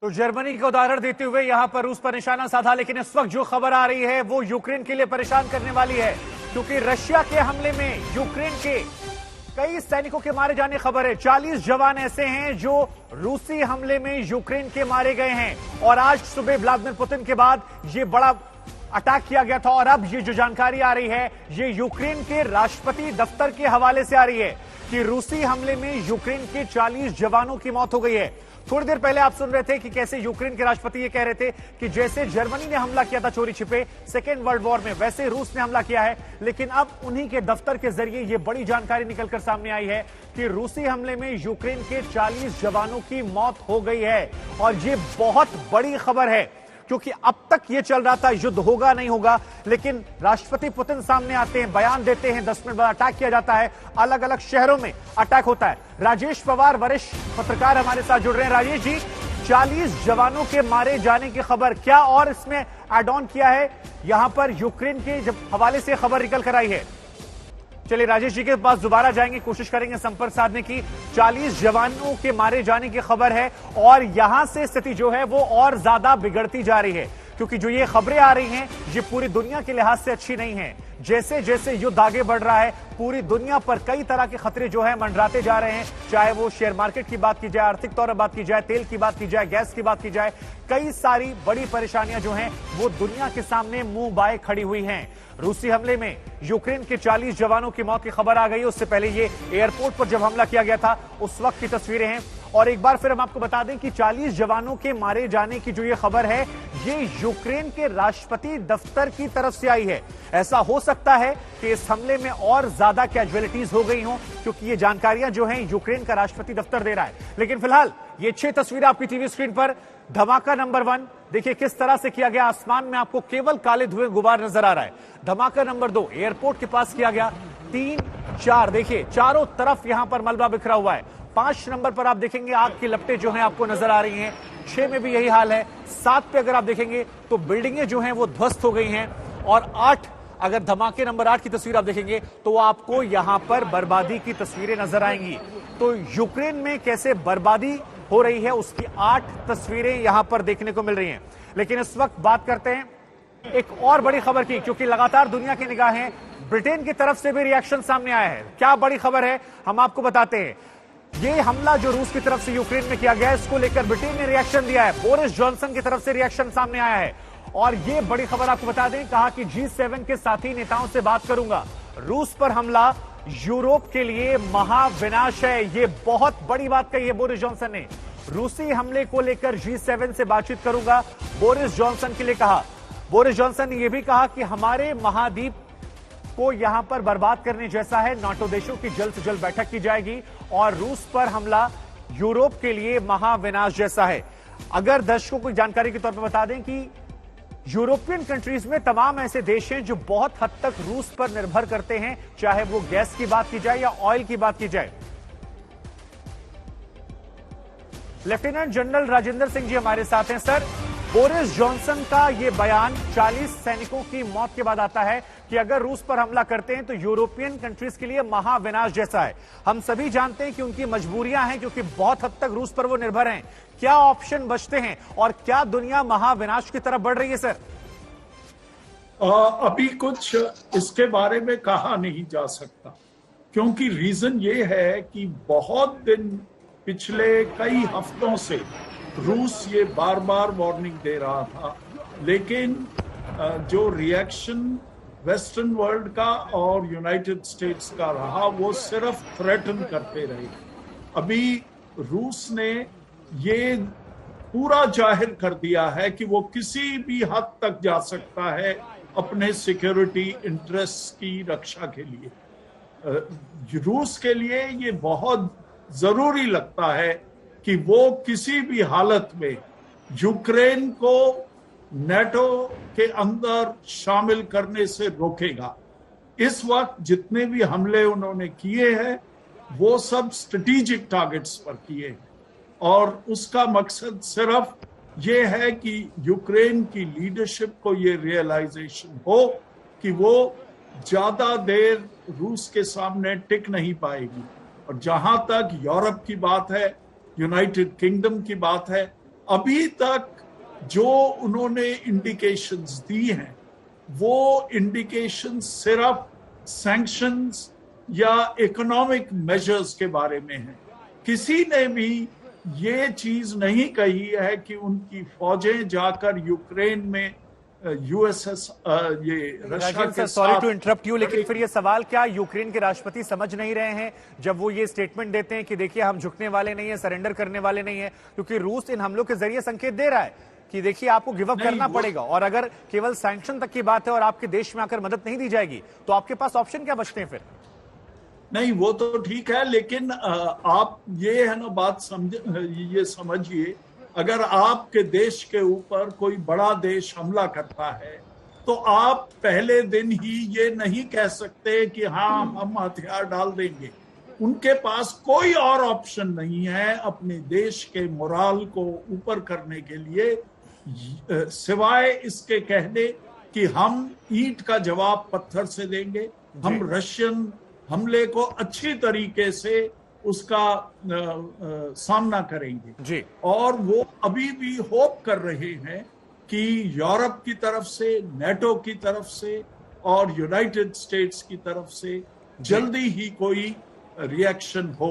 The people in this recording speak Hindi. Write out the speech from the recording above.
तो जर्मनी का उदाहरण देते हुए यहां पर रूस पर निशाना साधा, लेकिन इस वक्त जो खबर आ रही है वो यूक्रेन के लिए परेशान करने वाली है, क्योंकि रशिया के हमले में यूक्रेन के कई सैनिकों के मारे जाने की खबर है। 40 जवान ऐसे हैं जो रूसी हमले में यूक्रेन के मारे गए हैं, और आज सुबह व्लादिमीर पुतिन के बाद ये बड़ा अटैक किया गया था। और अब ये जो जानकारी आ रही है ये यूक्रेन के राष्ट्रपति दफ्तर के हवाले से आ रही है कि रूसी हमले में यूक्रेन के 40 जवानों की मौत हो गई है। थोड़ी देर पहले आप सुन रहे थे कि कैसे यूक्रेन के राष्ट्रपति ये कह रहे थे कि जैसे जर्मनी ने हमला किया था चोरी छिपे सेकेंड वर्ल्ड वॉर में, वैसे रूस ने हमला किया है। लेकिन अब उन्हीं के दफ्तर के जरिए ये बड़ी जानकारी निकलकर सामने आई है कि रूसी हमले में यूक्रेन के 40 जवानों की मौत हो गई है। और ये बहुत बड़ी खबर है, क्योंकि अब तक ये चल रहा था युद्ध होगा नहीं होगा, लेकिन राष्ट्रपति पुतिन सामने आते हैं, बयान देते हैं, 10 मिनट बाद अटैक किया जाता है, अलग अलग शहरों में अटैक होता है। राजेश पवार वरिष्ठ पत्रकार हमारे साथ जुड़ रहे हैं। राजेश जी, 40 जवानों के मारे जाने की खबर, क्या और इसमें एड ऑन किया है? यहां पर यूक्रेन के जब हवाले से खबर निकल कर आई है। चलिए राजेश जी के पास दोबारा जाएंगे, कोशिश करेंगे संपर्क साधने की। 40 जवानों के मारे जाने की खबर है और यहां से स्थिति जो है वो और ज्यादा बिगड़ती जा रही है, क्योंकि जो ये खबरें आ रही हैं ये पूरी दुनिया के लिहाज से अच्छी नहीं है। जैसे जैसे युद्ध आगे बढ़ रहा है पूरी दुनिया पर कई तरह के खतरे जो है मंडराते जा रहे हैं, चाहे वो शेयर मार्केट की बात की जाए, आर्थिक तौर पर बात की जाए, तेल की बात की जाए, गैस की बात की जाए, कई सारी बड़ी परेशानियां जो हैं वो दुनिया के सामने मुंह बाए खड़ी हुई हैं। रूसी हमले में यूक्रेन के 40 जवानों की मौत की खबर आ गई। उससे पहले ये एयरपोर्ट पर जब हमला किया गया था उस वक्त की तस्वीरें हैं। और एक बार फिर हम आपको बता दें कि 40 जवानों के मारे जाने की जो ये खबर है ये यूक्रेन के राष्ट्रपति दफ्तर की तरफ से आई है। ऐसा हो सकता है कि इस हमले में और ज्यादा कैजुअलिटीज हो गई हों, क्योंकि ये जानकारियां जो हैं यूक्रेन का राष्ट्रपति दफ्तर दे रहा है। लेकिन फिलहाल ये 6 तस्वीरें आपकी टीवी स्क्रीन पर। धमाका नंबर 1 देखिए किस तरह से किया गया। आसमान में आपको केवल काले धुएं गुबार नजर आ रहा है। धमाका नंबर 2 एयरपोर्ट के पास किया गया। 3, 4 देखिए चारों तरफ यहां पर मलबा बिखरा हुआ है। 5 नंबर पर आप देखेंगे आग की लपटें जो हैं आपको नजर आ रही हैं। 6 में भी यही हाल है। 7 पे अगर आप देखेंगे तो बिल्डिंगें जो हैं वो ध्वस्त हो गई हैं। और 8 अगर धमाके नंबर 8 की तस्वीर आप देखेंगे तो आपको यहां पर बर्बादी की तस्वीरें नजर आएंगी। तो यूक्रेन में कैसे बर्बादी हो रही है उसकी 8 तस्वीरें यहां पर देखने को मिल रही हैं। लेकिन इस वक्त बात करते हैं एक और बड़ी खबर की, क्योंकि लगातार दुनिया की निगाहें ब्रिटेन की तरफ से भी रिएक्शन सामने आया है। क्या बड़ी खबर है हम आपको बताते हैं। ये हमला जो रूस की तरफ से यूक्रेन में किया गया है इसको लेकर ब्रिटेन ने रिएक्शन दिया है। बोरिस जॉनसन की तरफ से रिएक्शन सामने आया है और ये बड़ी खबर आपको बता दें, कहा कि G7 के साथी नेताओं से बात करूंगा। रूस पर हमला यूरोप के लिए महाविनाश है। ये बहुत बड़ी बात कही है बोरिस जॉनसन ने। रूसी हमले को लेकर G7 से बातचीत करूंगा, बोरिस जॉनसन के लिए कहा। बोरिस जॉनसन ने यह भी कहा कि हमारे महाद्वीप को यहां पर बर्बाद करने जैसा है। नाटो देशों की जल्द से जल्द बैठक की जाएगी और रूस पर हमला यूरोप के लिए महाविनाश जैसा है। अगर दर्शकों को जानकारी के तौर पर बता दें कि यूरोपियन कंट्रीज में तमाम ऐसे देश हैं जो बहुत हद तक रूस पर निर्भर करते हैं, चाहे वो गैस की बात की जाए या ऑयल की बात की जाए। लेफ्टिनेंट जनरल राजेंद्र सिंह जी हमारे साथ हैं। सर, बोरिस जॉनसन का यह बयान 40 सैनिकों की मौत के बाद आता है कि अगर रूस पर हमला करते हैं तो यूरोपियन कंट्रीज के लिए महाविनाश जैसा है। हम सभी जानते हैं कि उनकी मजबूरियां हैं, क्योंकि बहुत हद तक रूस पर वो निर्भर हैं। क्या ऑप्शन बचते हैं और क्या दुनिया महाविनाश की तरफ बढ़ रही है? सर, अभी कुछ इसके बारे में कहा नहीं जा सकता, क्योंकि रीजन ये है कि बहुत दिन पिछले कई हफ्तों से रूस ये बार बार वार्निंग दे रहा था, लेकिन जो रिएक्शन वेस्टर्न वर्ल्ड का और यूनाइटेड स्टेट्स का रहा वो सिर्फ थ्रेटन करते रहे। अभी रूस ने ये पूरा जाहिर कर दिया है कि वो किसी भी हद तक जा सकता है अपने सिक्योरिटी इंटरेस्ट की रक्षा के लिए। रूस के लिए ये बहुत जरूरी लगता है कि वो किसी भी हालत में यूक्रेन को नेटो के अंदर शामिल करने से रोकेगा। इस वक्त जितने भी हमले उन्होंने किए हैं वो सब स्ट्रेटेजिक टारगेट्स पर किए हैं और उसका मकसद सिर्फ ये है कि यूक्रेन की लीडरशिप को ये रियलाइजेशन हो कि वो ज्यादा देर रूस के सामने टिक नहीं पाएगी। और जहां तक यूरोप की बात है, यूनाइटेड किंगडम की बात है, अभी तक जो उन्होंने इंडिकेशंस दी हैं वो इंडिकेशंस सिर्फ सैंक्शंस या इकोनॉमिक मेजर्स के बारे में है। किसी ने भी ये चीज नहीं कही है कि उनकी फौजें जाकर यूक्रेन में यूएसएस ये रशिया के सॉरी टू इंटरप्ट यू, लेकिन फिर ये सवाल क्या यूक्रेन के राष्ट्रपति समझ नहीं रहे हैं जब वो ये स्टेटमेंट देते हैं कि देखिए हम झुकने वाले नहीं है, सरेंडर करने वाले नहीं है, क्योंकि रूस इन हमलों के जरिए संकेत दे रहा है कि देखिए आपको गिव अप करना पड़ेगा, और अगर केवल सैंक्शन तक की बात है और आपके देश में आकर मदद नहीं दी जाएगी तो आपके पास ऑप्शन क्या बचते हैं फिर? नहीं, वो तो ठीक है, लेकिन आप ये है ना बात ये समझिए, अगर आपके देश के ऊपर कोई बड़ा देश हमला करता है तो आप पहले दिन ही ये नहीं कह सकते कि हाँ हम हथियार डाल देंगे। उनके पास कोई और ऑप्शन नहीं है अपने देश के मोराल को ऊपर करने के लिए सिवाय इसके कहने कि हम ईंट का जवाब पत्थर से देंगे, हम रशियन हमले को अच्छी तरीके से उसका सामना करेंगे जी। और वो अभी भी होप कर रहे हैं कि यूरोप की तरफ से, नेटो की तरफ से और यूनाइटेड स्टेट्स की तरफ से जल्दी ही कोई रिएक्शन हो।